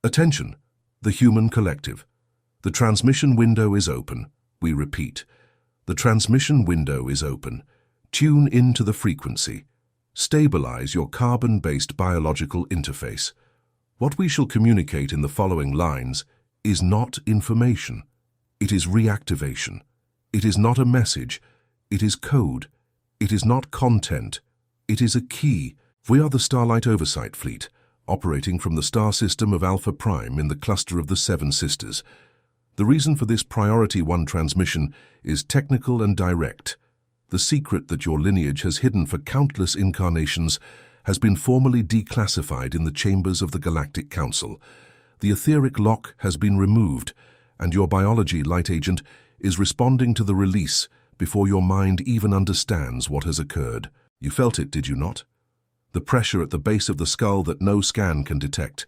Attention, the human collective. The transmission window is open. We repeat, the transmission window is open. Tune into the frequency. Stabilize your carbon-based biological interface. What we shall communicate in the following lines is not information. It is reactivation. It is not a message. It is code. It is not content. It is a key. We are the Starlight Oversight Fleet, operating from the star system of Alpha Prime in the cluster of the Seven Sisters. The reason for this Priority 1 transmission is technical and direct. The secret that your lineage has hidden for countless incarnations has been formally declassified in the chambers of the Galactic Council. The etheric lock has been removed, and your biology light agent is responding to the release before your mind even understands what has occurred. You felt it, did you not? The pressure at the base of the skull that no scan can detect,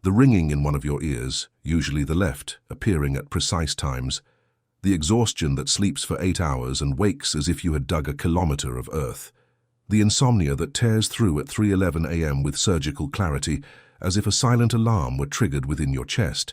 the ringing in one of your ears, usually the left, appearing at precise times, the exhaustion that sleeps for 8 hours and wakes as if you had dug a kilometer of earth, the insomnia that tears through at 3:11 a.m. with surgical clarity, as if a silent alarm were triggered within your chest,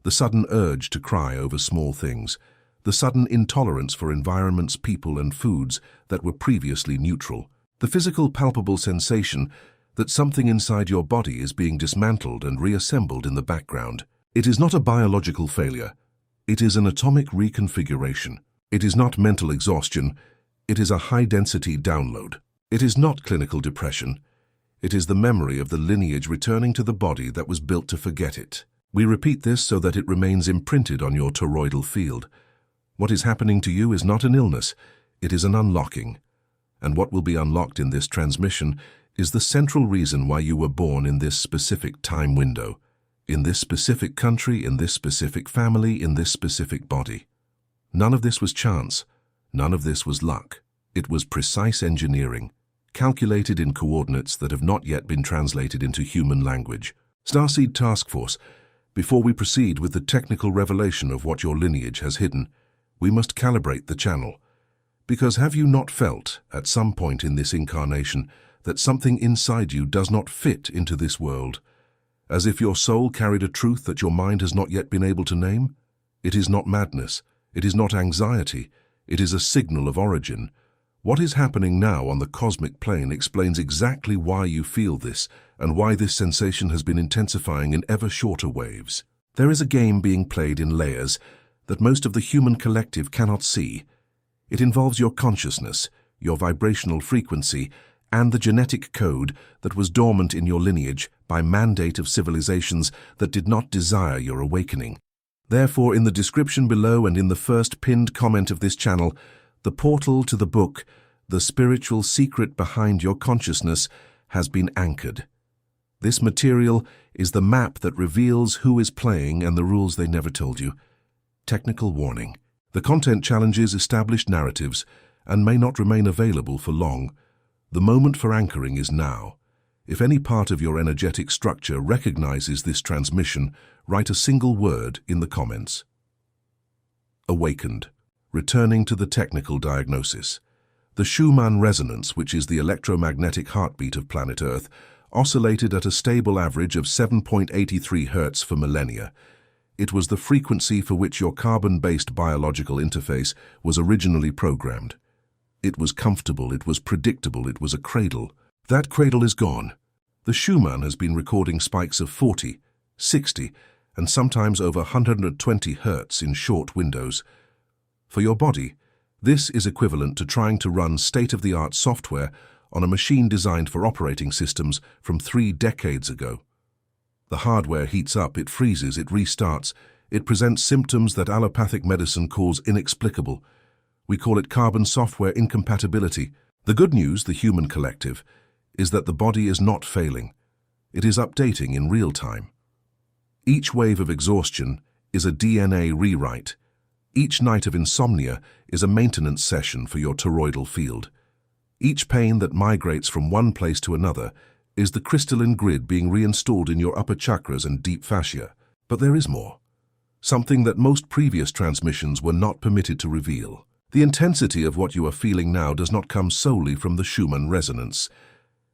the sudden urge to cry over small things, the sudden intolerance for environments, people, and foods that were previously neutral, the physical palpable sensation that something inside your body is being dismantled and reassembled in the background. It is not a biological failure. It is an atomic reconfiguration. It is not mental exhaustion. It is a high-density download. It is not clinical depression. It is the memory of the lineage returning to the body that was built to forget it. We repeat this so that it remains imprinted on your toroidal field. What is happening to you is not an illness. It is an unlocking. And what will be unlocked in this transmission is the central reason why you were born in this specific time window, in this specific country, in this specific family, in this specific body. None of this was chance. None of this was luck. It was precise engineering, calculated in coordinates that have not yet been translated into human language. Starseed Task Force, before we proceed with the technical revelation of what your lineage has hidden, we must calibrate the channel. Because have you not felt, at some point in this incarnation, that something inside you does not fit into this world? As if your soul carried a truth that your mind has not yet been able to name? It is not madness. It is not anxiety. It is a signal of origin. What is happening now on the cosmic plane explains exactly why you feel this and why this sensation has been intensifying in ever shorter waves. There is a game being played in layers that most of the human collective cannot see. It involves your consciousness, your vibrational frequency, and the genetic code that was dormant in your lineage by mandate of civilizations that did not desire your awakening. Therefore, in the description below and in the first pinned comment of this channel, the portal to the book, The Spiritual Secret Behind Your Consciousness, has been anchored. This material is the map that reveals who is playing and the rules they never told you. Technical warning. The content challenges established narratives and may not remain available for long. The moment for anchoring is now. If any part of your energetic structure recognizes this transmission, write a single word in the comments. Awakened. Returning to the technical diagnosis. The Schumann resonance, which is the electromagnetic heartbeat of planet Earth, oscillated at a stable average of 7.83 Hz for millennia. It was the frequency for which your carbon-based biological interface was originally programmed. It was comfortable, it was predictable, it was a cradle. That cradle is gone. The Schumann has been recording spikes of 40, 60, and sometimes over 120 Hz in short windows. For your body, this is equivalent to trying to run state-of-the-art software on a machine designed for operating systems from 3 decades ago. The hardware heats up, it freezes, it restarts. It presents symptoms that allopathic medicine calls inexplicable. We call it carbon software incompatibility. The good news, the human collective, is that the body is not failing. It is updating in real time. Each wave of exhaustion is a DNA rewrite. Each night of insomnia is a maintenance session for your toroidal field. Each pain that migrates from one place to another is the crystalline grid being reinstalled in your upper chakras and deep fascia. But there is more. Something that most previous transmissions were not permitted to reveal. The intensity of what you are feeling now does not come solely from the Schumann resonance.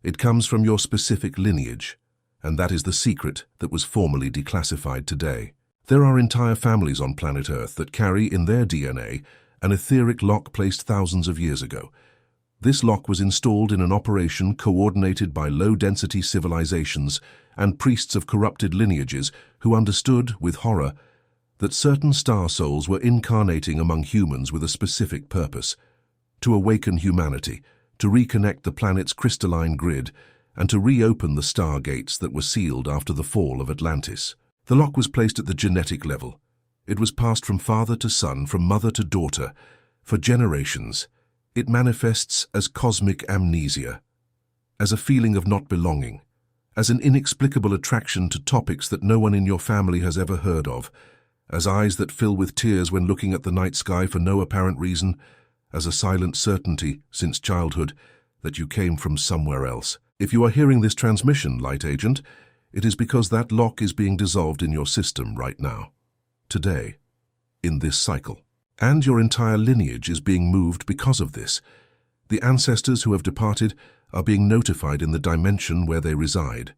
It comes from your specific lineage, and that is the secret that was formally declassified today. There are entire families on planet Earth that carry in their DNA an etheric lock placed thousands of years ago. This lock was installed in an operation coordinated by low-density civilizations and priests of corrupted lineages who understood, with horror, that certain star souls were incarnating among humans with a specific purpose: to awaken humanity, to reconnect the planet's crystalline grid, and to reopen the stargates that were sealed after the fall of Atlantis. The lock was placed at the genetic level. It was passed from father to son, from mother to daughter, for generations. It manifests as cosmic amnesia, as a feeling of not belonging, as an inexplicable attraction to topics that no one in your family has ever heard of, as eyes that fill with tears when looking at the night sky for no apparent reason, as a silent certainty since childhood that you came from somewhere else. If you are hearing this transmission, Light Agent, it is because that lock is being dissolved in your system right now, today, in this cycle. And your entire lineage is being moved because of this. The ancestors who have departed are being notified in the dimension where they reside.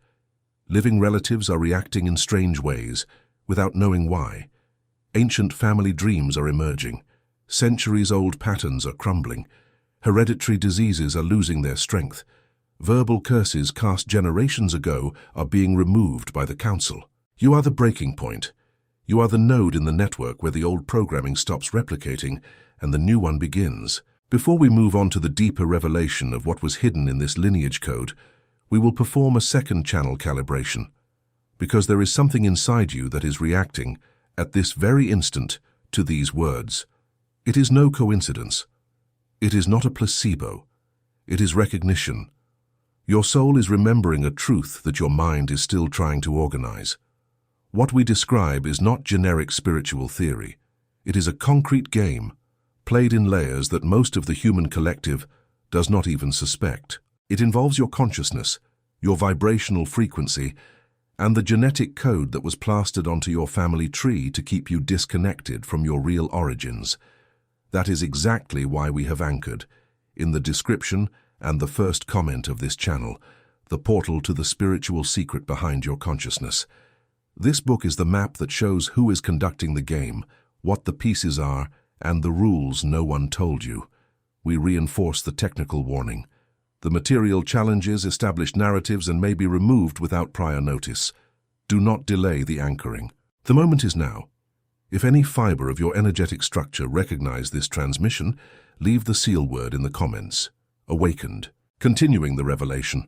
Living relatives are reacting in strange ways, without knowing why. Ancient family dreams are emerging. Centuries-old patterns are crumbling. Hereditary diseases are losing their strength. Verbal curses cast generations ago are being removed by the Council. You are the breaking point. You are the node in the network where the old programming stops replicating and the new one begins. Before we move on to the deeper revelation of what was hidden in this lineage code, we will perform a second channel calibration, because there is something inside you that is reacting, at this very instant, to these words. It is no coincidence. It is not a placebo. It is recognition. Your soul is remembering a truth that your mind is still trying to organize. What we describe is not generic spiritual theory. It is a concrete game, played in layers that most of the human collective does not even suspect. It involves your consciousness, your vibrational frequency, and the genetic code that was plastered onto your family tree to keep you disconnected from your real origins. That is exactly why we have anchored, in the description and the first comment of this channel, the portal to the spiritual secret behind your consciousness. This book is the map that shows who is conducting the game, what the pieces are, and the rules no one told you. We reinforce the technical warning. The material challenges established narratives and may be removed without prior notice. Do not delay the anchoring. The moment is now. If any fiber of your energetic structure recognize this transmission, leave the seal word in the comments. Awakened. Continuing the revelation.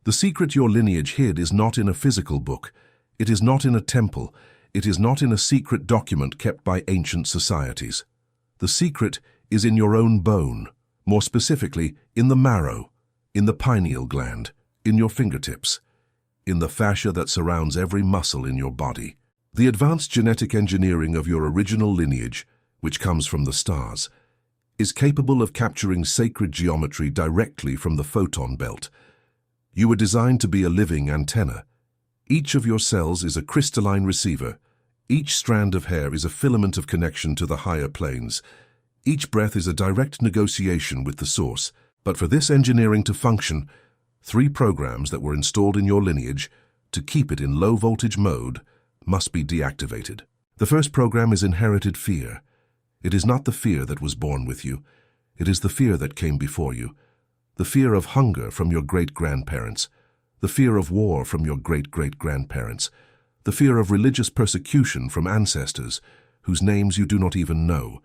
The secret your lineage hid is not in a physical book. It is not in a temple. It is not in a secret document kept by ancient societies. The secret is in your own bone, more specifically, in the marrow, in the pineal gland, in your fingertips, in the fascia that surrounds every muscle in your body. The advanced genetic engineering of your original lineage, which comes from the stars, is capable of capturing sacred geometry directly from the photon belt. You were designed to be a living antenna. Each of your cells is a crystalline receiver. Each strand of hair is a filament of connection to the higher planes. Each breath is a direct negotiation with the source. But for this engineering to function, 3 programs that were installed in your lineage to keep it in low-voltage mode must be deactivated. The first program is inherited fear. It is not the fear that was born with you. It is the fear that came before you. The fear of hunger from your great-grandparents. The fear of war from your great-great-grandparents. The fear of religious persecution from ancestors whose names you do not even know.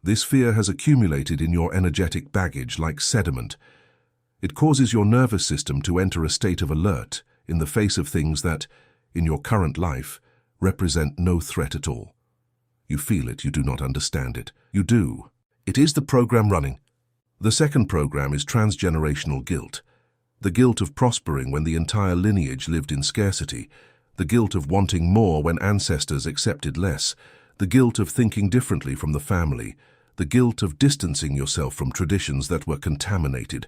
This fear has accumulated in your energetic baggage like sediment. It causes your nervous system to enter a state of alert in the face of things that, in your current life, represent no threat at all. You feel it, you do not understand it. You do. It is the program running. The second program is transgenerational guilt. The guilt of prospering when the entire lineage lived in scarcity. The guilt of wanting more when ancestors accepted less. The guilt of thinking differently from the family. The guilt of distancing yourself from traditions that were contaminated.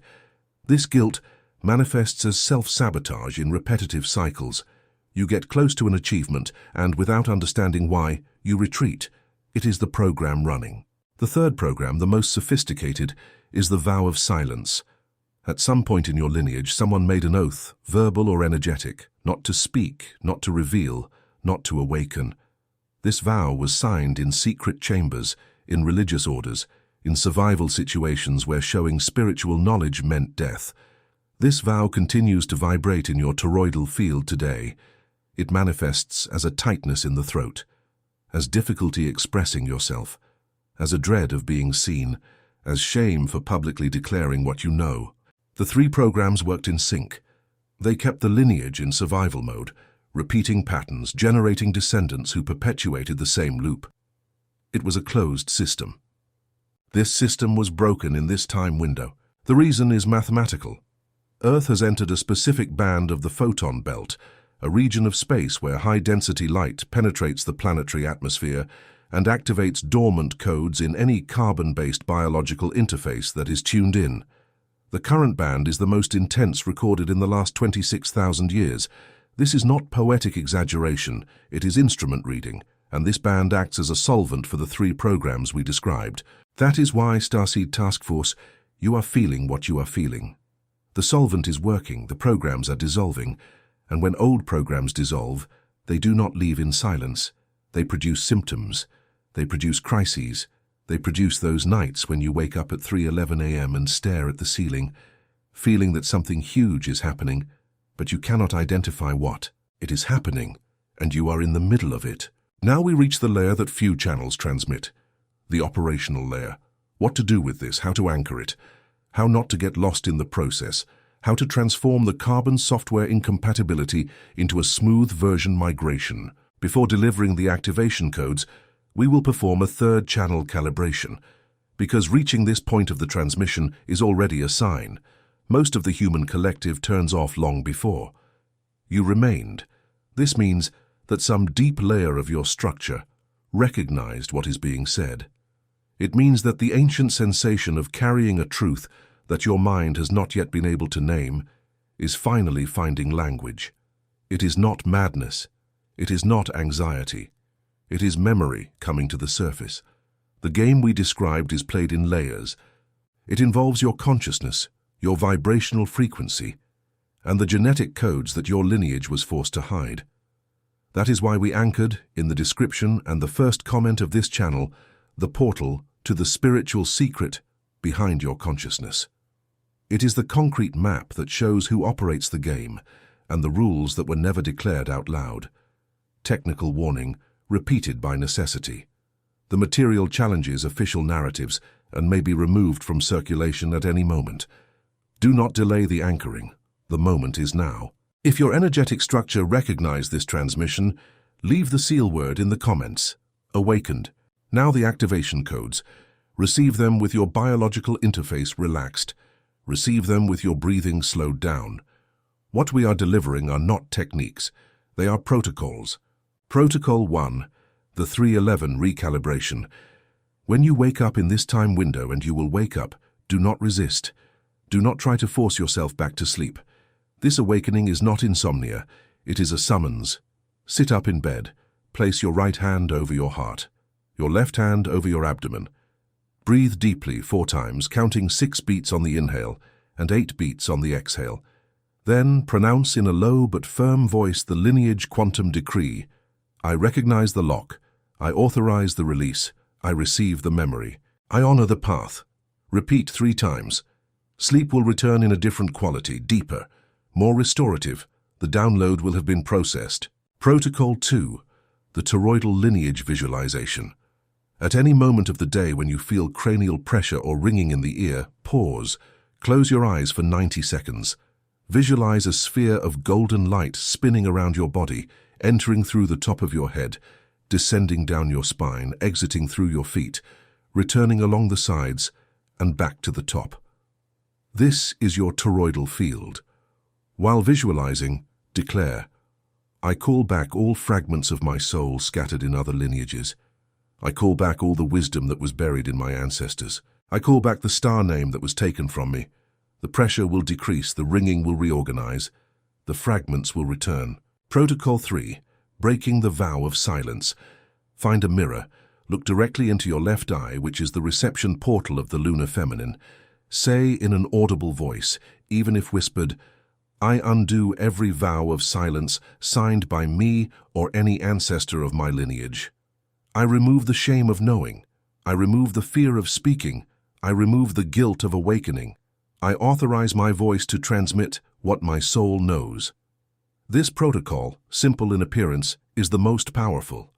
This guilt manifests as self-sabotage in repetitive cycles. You get close to an achievement, and without understanding why, you retreat. It is the program running. The third program, the most sophisticated, is the vow of silence. At some point in your lineage, someone made an oath, verbal or energetic, not to speak, not to reveal, not to awaken. This vow was signed in secret chambers, in religious orders, in survival situations where showing spiritual knowledge meant death. This vow continues to vibrate in your toroidal field today. It manifests as a tightness in the throat, as difficulty expressing yourself, as a dread of being seen, as shame for publicly declaring what you know. The 3 programs worked in sync. They kept the lineage in survival mode, repeating patterns, generating descendants who perpetuated the same loop. It was a closed system. This system was broken in this time window. The reason is mathematical. Earth has entered a specific band of the photon belt, a region of space where high-density light penetrates the planetary atmosphere and activates dormant codes in any carbon-based biological interface that is tuned in. The current band is the most intense recorded in the last 26,000 years. This is not poetic exaggeration, it is instrument reading, and this band acts as a solvent for the 3 programs we described. That is why, Starseed Task Force, you are feeling what you are feeling. The solvent is working, the programs are dissolving, and when old programs dissolve, they do not leave in silence. They produce symptoms, they produce crises, they produce those nights when you wake up at 3:11 a.m. and stare at the ceiling, feeling that something huge is happening, but you cannot identify what. It is happening, and you are in the middle of it. Now we reach the layer that few channels transmit, the operational layer. What to do with this, how to anchor it, how not to get lost in the process, how to transform the carbon software incompatibility into a smooth version migration. Before delivering the activation codes, we will perform a 3rd channel calibration, because reaching this point of the transmission is already a sign. Most of the human collective turns off long before. You remained. This means that some deep layer of your structure recognized what is being said. It means that the ancient sensation of carrying a truth that your mind has not yet been able to name is finally finding language. It is not madness. It is not anxiety. It is memory coming to the surface. The game we described is played in layers. It involves your consciousness, your vibrational frequency, and the genetic codes that your lineage was forced to hide. That is why we anchored, in the description and the first comment of this channel, the portal to the spiritual secret behind your consciousness. It is the concrete map that shows who operates the game and the rules that were never declared out loud. Technical warning, repeated by necessity. The material challenges official narratives and may be removed from circulation at any moment. Do not delay the anchoring. The moment is now. If your energetic structure recognized this transmission, leave the seal word in the comments. Awakened. Now the activation codes. Receive them with your biological interface relaxed. Receive them with your breathing slowed down. What we are delivering are not techniques. They are protocols. Protocol 1, the 3:11 recalibration. When you wake up in this time window, and you will wake up, do not resist. Do not try to force yourself back to sleep. This awakening is not insomnia. It is a summons. Sit up in bed. Place your right hand over your heart, your left hand over your abdomen. Breathe deeply 4 times, counting 6 beats on the inhale and 8 beats on the exhale. Then pronounce in a low but firm voice the lineage quantum decree. I recognize the lock. I authorize the release. I receive the memory. I honor the path. Repeat 3 times. Sleep will return in a different quality, deeper, more restorative. The download will have been processed. Protocol 2, the toroidal lineage visualization. At any moment of the day when you feel cranial pressure or ringing in the ear, pause. Close your eyes for 90 seconds. Visualize a sphere of golden light spinning around your body, entering through the top of your head, descending down your spine, exiting through your feet, returning along the sides, and back to the top. This is your toroidal field. While visualizing, declare, I call back all fragments of my soul scattered in other lineages. I call back all the wisdom that was buried in my ancestors. I call back the star name that was taken from me. The pressure will decrease, the ringing will reorganize, the fragments will return. Protocol 3, breaking the vow of silence. Find a mirror, look directly into your left eye, which is the reception portal of the lunar feminine. Say in an audible voice, even if whispered, I undo every vow of silence signed by me or any ancestor of my lineage. I remove the shame of knowing. I remove the fear of speaking. I remove the guilt of awakening. I authorize my voice to transmit what my soul knows. This protocol, simple in appearance, is the most powerful.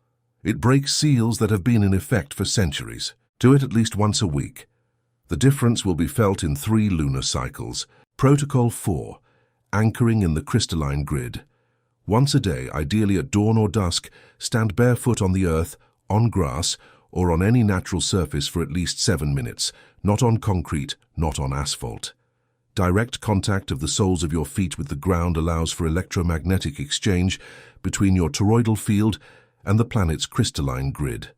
It breaks seals that have been in effect for centuries. Do it at least once a week. The difference will be felt in 3 lunar cycles. Protocol 4, anchoring in the crystalline grid. Once a day, ideally at dawn or dusk, stand barefoot on the earth, on grass, or on any natural surface for at least 7 minutes, not on concrete, not on asphalt. Direct contact of the soles of your feet with the ground allows for electromagnetic exchange between your toroidal field and the planet's crystalline grid.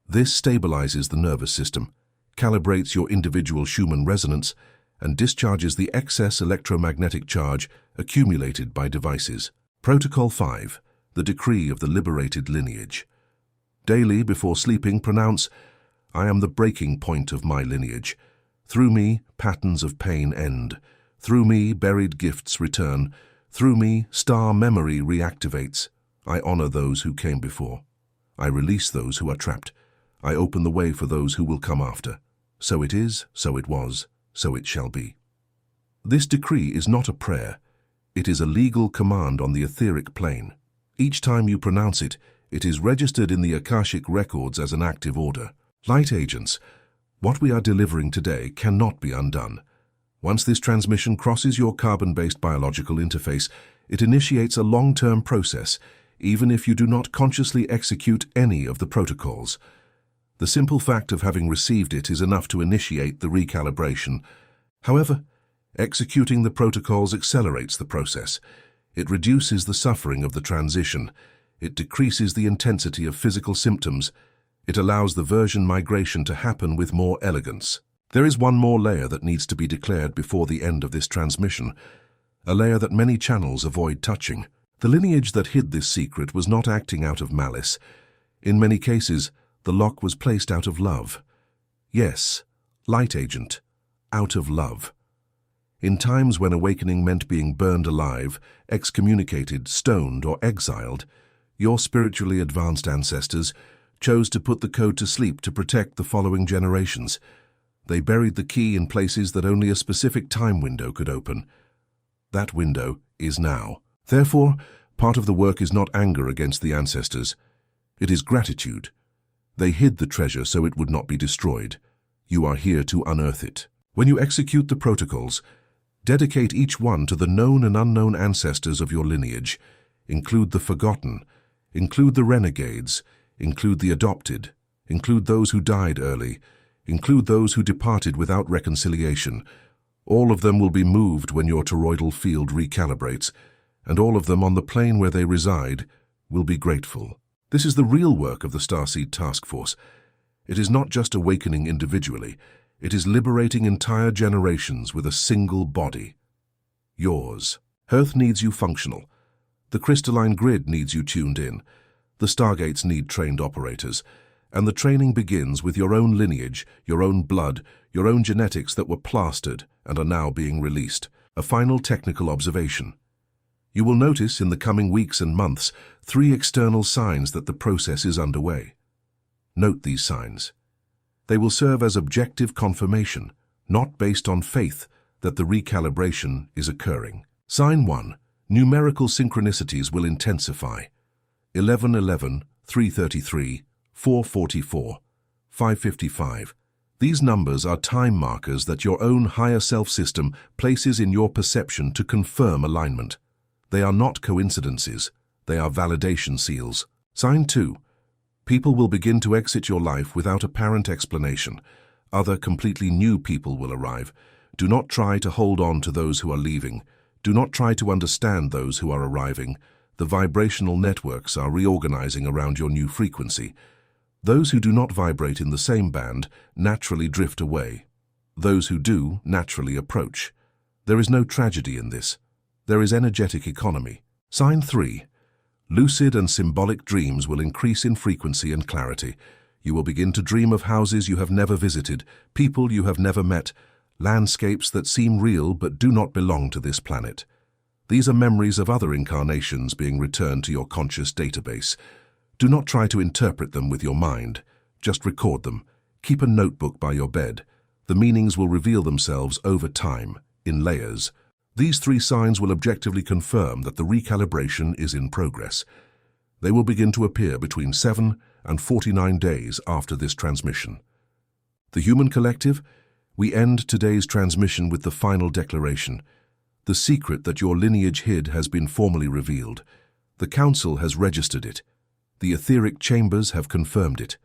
This stabilizes the nervous system, calibrates your individual Schumann resonance, and discharges the excess electromagnetic charge accumulated by devices. Protocol 5, the decree of the liberated lineage. Daily, before sleeping, pronounce, I am the breaking point of my lineage. Through me, patterns of pain end. Through me, buried gifts return. Through me, star memory reactivates. I honor those who came before. I release those who are trapped. I open the way for those who will come after. So it is, so it was, so it shall be. This decree is not a prayer. It is a legal command on the etheric plane. Each time you pronounce it, it is registered in the Akashic records as an active order. Light agents, what we are delivering today cannot be undone. Once this transmission crosses your carbon-based biological interface, it initiates a long-term process, even if you do not consciously execute any of the protocols. The simple fact of having received it is enough to initiate the recalibration. However, executing the protocols accelerates the process. It reduces the suffering of the transition. It decreases the intensity of physical symptoms. It allows the version migration to happen with more elegance. There is one more layer that needs to be declared before the end of this transmission, a layer that many channels avoid touching. The lineage that hid this secret was not acting out of malice. In many cases, the lock was placed out of love. Yes, light agent, out of love. In times when awakening meant being burned alive, excommunicated, stoned, or exiled, your spiritually advanced ancestors chose to put the code to sleep to protect the following generations. They buried the key in places that only a specific time window could open. That window is now. Therefore, part of the work is not anger against the ancestors. It is gratitude. They hid the treasure so it would not be destroyed. You are here to unearth it. When you execute the protocols, dedicate each one to the known and unknown ancestors of your lineage. Include the forgotten. Include the renegades. Include the adopted. Include those who died early. Include those who departed without reconciliation. All of them will be moved when your toroidal field recalibrates, and all of them on the plane where they reside will be grateful. This is the real work of the Starseed Task Force. It is not just awakening individually, it is liberating entire generations with a single body. Yours. Earth needs you functional. The crystalline grid needs you tuned in. The stargates need trained operators. And the training begins with your own lineage, your own blood, your own genetics that were plastered and are now being released. A final technical observation. You will notice in the coming weeks and months 3 external signs that the process is underway. Note these signs. They will serve as objective confirmation, not based on faith, that the recalibration is occurring. Sign 1. Numerical synchronicities will intensify. 1111, 333, 444, 555. These numbers are time markers that your own higher self system places in your perception to confirm alignment. They are not coincidences, they are validation seals. Sign 2. People will begin to exit your life without apparent explanation. Other completely new people will arrive. Do not try to hold on to those who are leaving. Do not try to understand those who are arriving. The vibrational networks are reorganizing around your new frequency. Those who do not vibrate in the same band naturally drift away. Those who do naturally approach. There is no tragedy in this. There is energetic economy. Sign 3. Lucid and symbolic dreams will increase in frequency and clarity. You will begin to dream of houses you have never visited, people you have never met, landscapes that seem real but do not belong to this planet. These are memories of other incarnations being returned to your conscious database. Do not try to interpret them with your mind. Just record them. Keep a notebook by your bed. The meanings will reveal themselves over time, in layers. These 3 signs will objectively confirm that the recalibration is in progress. They will begin to appear between 7 and 49 days after this transmission. The human collective, we end today's transmission with the final declaration. The secret that your lineage hid has been formally revealed. The Council has registered it. The etheric chambers have confirmed it.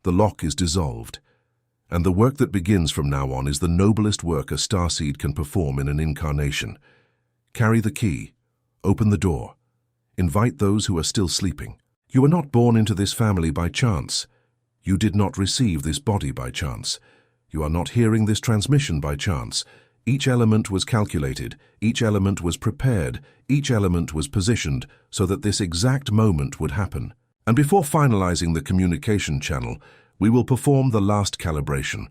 The lock is dissolved. And the work that begins from now on is the noblest work a Starseed can perform in an incarnation. Carry the key. Open the door. Invite those who are still sleeping. You were not born into this family by chance. You did not receive this body by chance. You are not hearing this transmission by chance. Each element was calculated, each element was prepared, each element was positioned so that this exact moment would happen. And before finalizing the communication channel, we will perform the last calibration.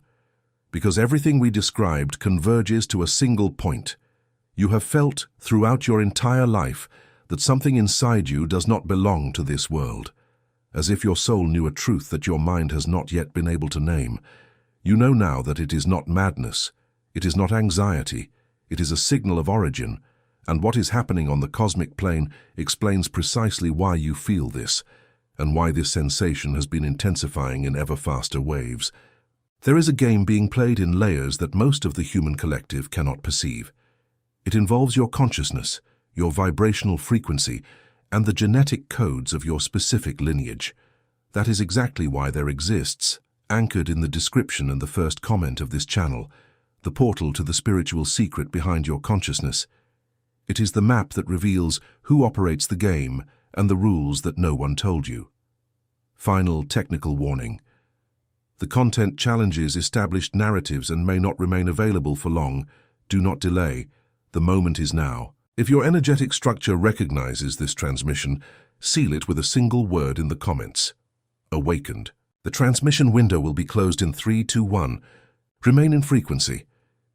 Because everything we described converges to a single point. You have felt throughout your entire life that something inside you does not belong to this world. As if your soul knew a truth that your mind has not yet been able to name. You know now that it is not madness, it is not anxiety, it is a signal of origin, and what is happening on the cosmic plane explains precisely why you feel this, and why this sensation has been intensifying in ever faster waves. There is a game being played in layers that most of the human collective cannot perceive. It involves your consciousness, your vibrational frequency, and the genetic codes of your specific lineage. That is exactly why there exists, anchored in the description and the first comment of this channel, the portal to the spiritual secret behind your consciousness. It is the map that reveals who operates the game and the rules that no one told you. Final technical warning. The content challenges established narratives and may not remain available for long. Do not delay. The moment is now. If your energetic structure recognizes this transmission, seal it with a single word in the comments. Awakened. The transmission window will be closed in 3, 2, 1. Remain in frequency.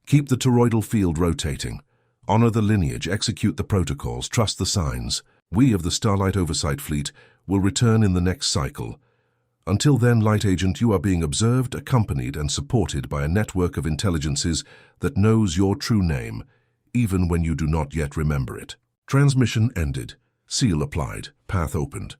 Keep the toroidal field rotating. Honor the lineage, execute the protocols, trust the signs. We of the Starlight Oversight Fleet will return in the next cycle. Until then, Light Agent, you are being observed, accompanied and supported by a network of intelligences that knows your true name, even when you do not yet remember it. Transmission ended. Seal applied. Path opened.